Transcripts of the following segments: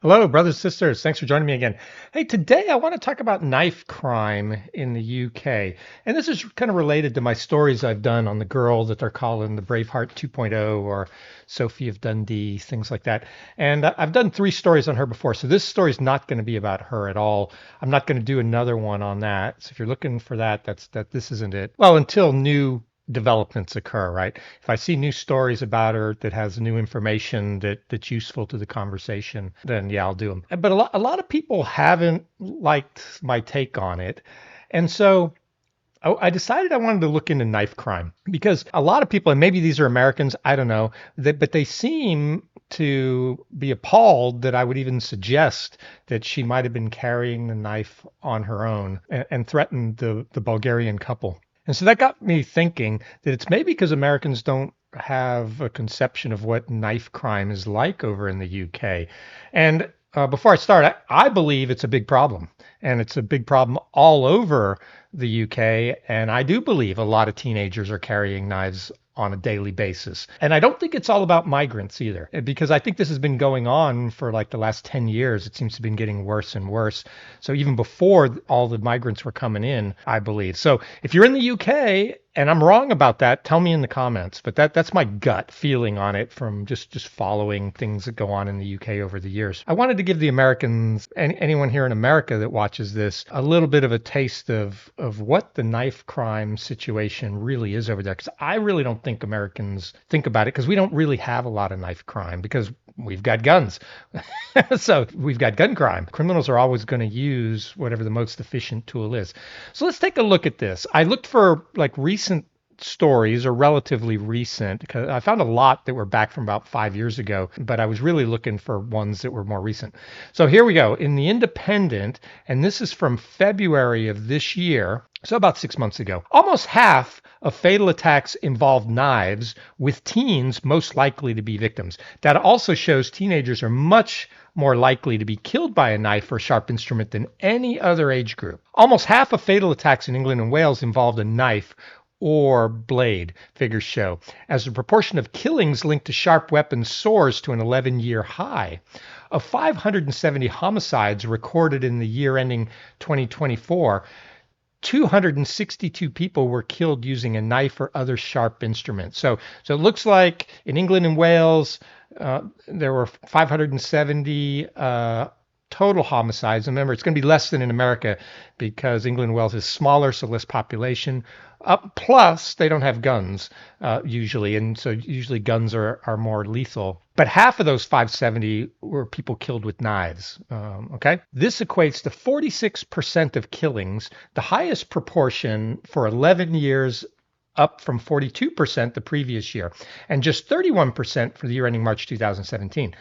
Hello, brothers and sisters. Thanks for joining me again. Hey, today I want to talk about knife crime in the UK. And this is kind of related to my stories I've done on the girl that they're calling the Braveheart 2.0 or Sophie of Dundee, things like that. And I've done three stories on her before. So this story is not going to be about her at all. I'm not going to do another one on that. So if you're looking for that, this isn't it. Well, until new developments occur, right? If I see new stories about her that has new information that's useful to the conversation, then yeah, I'll do them. But a lot of people haven't liked my take on it. And so I decided I wanted to look into knife crime because a lot of people, and maybe these are Americans, I don't know, but they seem to be appalled that I would even suggest that she might have been carrying the knife on her own and threatened the Bulgarian couple. And so that got me thinking that it's maybe because Americans don't have a conception of what knife crime is like over in the UK. And before I start, I believe it's a big problem. And it's a big problem all over the UK. And I do believe a lot of teenagers are carrying knives on a daily basis. And I don't think it's all about migrants either, because I think this has been going on for like the last 10 years. It seems to have been getting worse and worse. So even before all the migrants were coming in, I believe. So if you're in the UK and I'm wrong about that, tell me in the comments. But that's my gut feeling on it from just following things that go on in the UK over the years. I wanted to give the Americans, anyone here in America that watches this, a little bit of a taste of what the knife crime situation really is over there. Because I really don't think Americans think about it because we don't really have a lot of knife crime because we've got guns. So we've got gun crime. Criminals are always going to use whatever the most efficient tool is. So let's take a look at this. I looked for like recent stories or relatively recent because I found a lot that were back from about 5 years ago, but I was really looking for ones that were more recent. So here we go in the Independent, and this is from February of this year. So about 6 months ago, almost half of fatal attacks involve knives, with teens most likely to be victims. That also shows teenagers are much more likely to be killed by a knife or sharp instrument than any other age group. Almost half of fatal attacks in England and Wales involved a knife or blade, figures show, as the proportion of killings linked to sharp weapons soars to an 11-year high. Of 570 homicides recorded in the year ending 2024, 262 people were killed using a knife or other sharp instrument. So it looks like in England and Wales, there were 570 total homicides. And remember, it's going to be less than in America because England and Wales is smaller, so less population. Plus, they don't have guns usually, and so usually guns are more lethal. But half of those 570 were people killed with knives. Okay, this equates to 46% of killings, the highest proportion for 11 years, up from 42% the previous year, and just 31% for the year ending March 2017.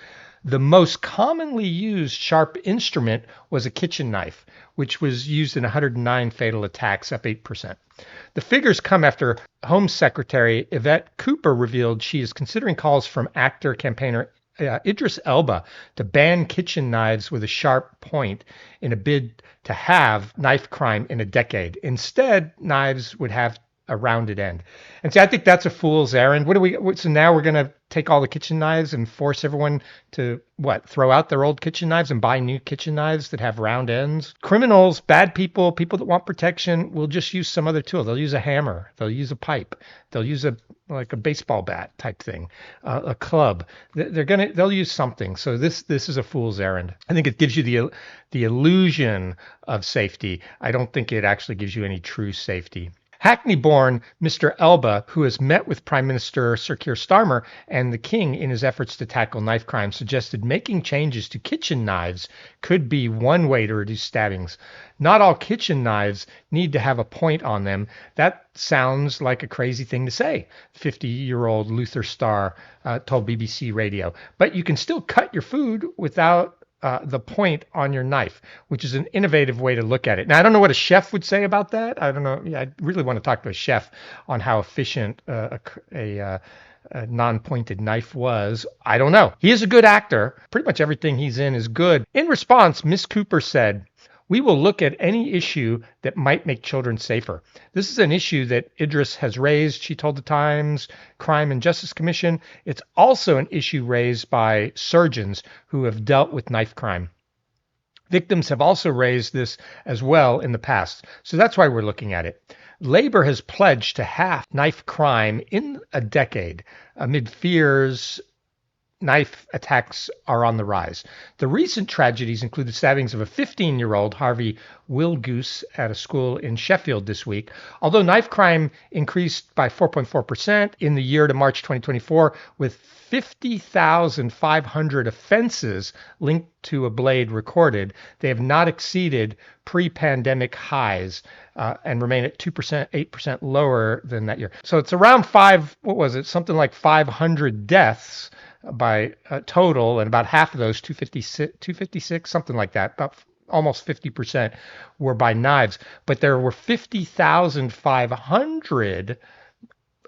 The most commonly used sharp instrument was a kitchen knife, which was used in 109 fatal attacks, up 8%. The figures come after Home Secretary Yvette Cooper revealed she is considering calls from actor campaigner Idris Elba to ban kitchen knives with a sharp point in a bid to have knife crime in a decade. Instead, knives would have a rounded end. And see, I think that's a fool's errand. So now we're going to take all the kitchen knives and force everyone to throw out their old kitchen knives and buy new kitchen knives that have round ends. Criminals, bad people, people that want protection will just use some other tool. They'll use a hammer. They'll use a pipe. They'll use a baseball bat type thing, a club. They'll use something. So this is a fool's errand. I think it gives you the illusion of safety. I don't think it actually gives you any true safety. Hackney-born Mr. Elba, who has met with Prime Minister Sir Keir Starmer and the King in his efforts to tackle knife crime, suggested making changes to kitchen knives could be one way to reduce stabbings. Not all kitchen knives need to have a point on them. That sounds like a crazy thing to say, 50-year-old Luther Starr told BBC Radio. But you can still cut your food without the point on your knife, which is an innovative way to look at it. Now, I don't know what a chef would say about that. I don't know. Yeah, I really want to talk to a chef on how efficient a non-pointed knife was. I don't know. He is a good actor. Pretty much everything he's in is good. In response, Miss Cooper said, We will look at any issue that might make children safer. This is an issue that Idris has raised, she told the Times Crime and Justice Commission. It's also an issue raised by surgeons who have dealt with knife crime. Victims have also raised this as well in the past. So that's why we're looking at it. Labor has pledged to halve knife crime in a decade amid fears knife attacks are on the rise. The recent tragedies include the stabbings of a 15-year-old, Harvey Wilgoose, at a school in Sheffield this week. Although knife crime increased by 4.4% in the year to March 2024, with 50,500 offenses linked to a blade recorded, they have not exceeded pre-pandemic highs and remain at 2%, 8% lower than that year. So it's around something like 500 deaths by total, and about half of those, 256, something like that, about almost 50% were by knives. But there were 50,500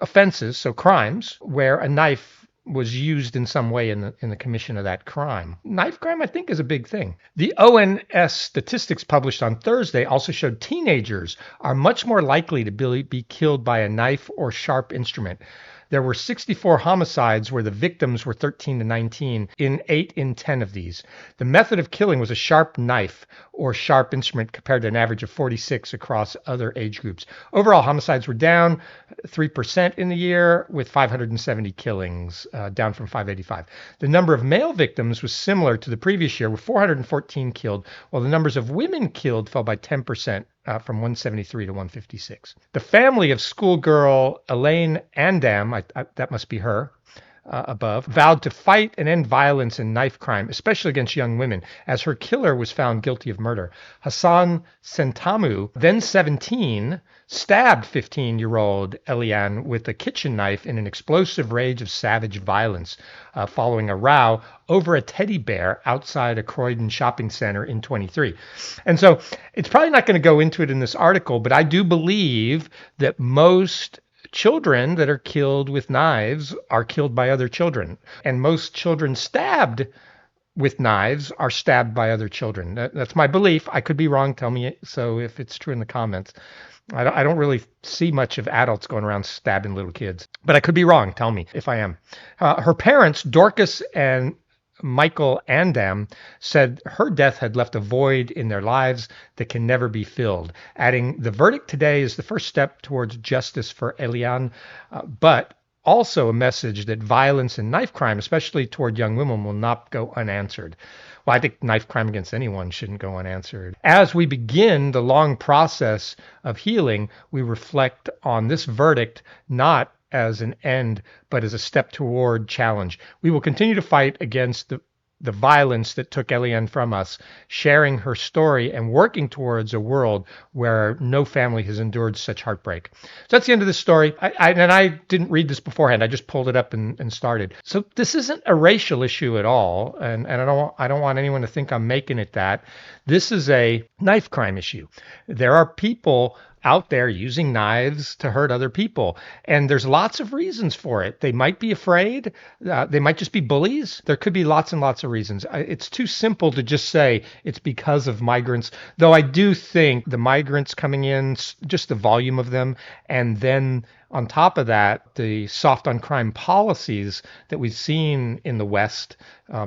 offenses, so crimes, where a knife was used in some way in the commission of that crime. Knife crime, I think, is a big thing. The ONS statistics published on Thursday also showed teenagers are much more likely to be killed by a knife or sharp instrument. There were 64 homicides where the victims were 13 to 19 in 8 in 10 of these. The method of killing was a sharp knife or sharp instrument compared to an average of 46 across other age groups. Overall, homicides were down 3% in the year with 570 killings, down from 585. The number of male victims was similar to the previous year with 414 killed, while the numbers of women killed fell by 10%. From 173 to 156. The family of schoolgirl Elaine Andam, that must be her, above, vowed to fight and end violence and knife crime, especially against young women, as her killer was found guilty of murder. Hassan Sentamu, then 17, stabbed 15-year-old Eliane with a kitchen knife in an explosive rage of savage violence following a row over a teddy bear outside a Croydon shopping center in 23. And so it's probably not going to go into it in this article, but I do believe that most children that are killed with knives are killed by other children. And most children stabbed with knives are stabbed by other children. That's my belief. I could be wrong. Tell me so if it's true in the comments. I don't really see much of adults going around stabbing little kids, but I could be wrong. Tell me if I am. Her parents, Dorcas and Michael Andam, said her death had left a void in their lives that can never be filled, adding, "The verdict today is the first step towards justice for Eliane, but also a message that violence and knife crime, especially toward young women, will not go unanswered." Well, I think knife crime against anyone shouldn't go unanswered. As we begin the long process of healing, we reflect on this verdict not as an end, but as a step toward challenge. We will continue to fight against the violence that took Eliane from us, sharing her story and working towards a world where no family has endured such heartbreak. So that's the end of this story. I didn't read this beforehand. I just pulled it up and started. So this isn't a racial issue at all, and I don't want anyone to think I'm making it that. This is a knife crime issue. There are people out there using knives to hurt other people. And there's lots of reasons for it. They might be afraid. They might just be bullies. There could be lots and lots of reasons. It's too simple to just say it's because of migrants, though I do think the migrants coming in, just the volume of them, and then on top of that, the soft on crime policies that we've seen in the West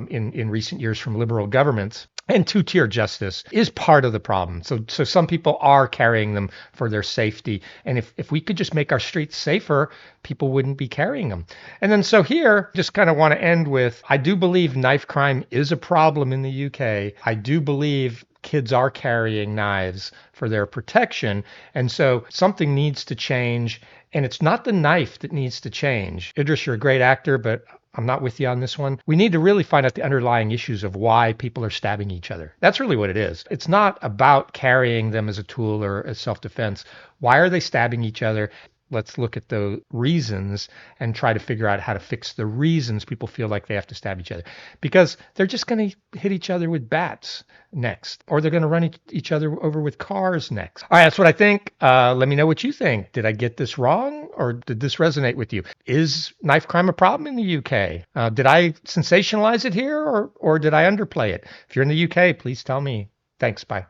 in recent years from liberal governments, and two-tier justice is part of the problem. So some people are carrying them for their safety. And if we could just make our streets safer, people wouldn't be carrying them. And then so here, just kind of want to end with, I do believe knife crime is a problem in the UK. I do believe kids are carrying knives for their protection. And so something needs to change. And it's not the knife that needs to change. Idris, you're a great actor, but I'm not with you on this one. We need to really find out the underlying issues of why people are stabbing each other. That's really what it is. It's not about carrying them as a tool or as self-defense. Why are they stabbing each other? Let's look at the reasons and try to figure out how to fix the reasons people feel like they have to stab each other. Because they're just going to hit each other with bats next, or they're going to run each other over with cars next. All right, that's what I think. Let me know what you think. Did I get this wrong, or did this resonate with you? Is knife crime a problem in the UK? Did I sensationalize it here, or did I underplay it? If you're in the UK, please tell me. Thanks. Bye.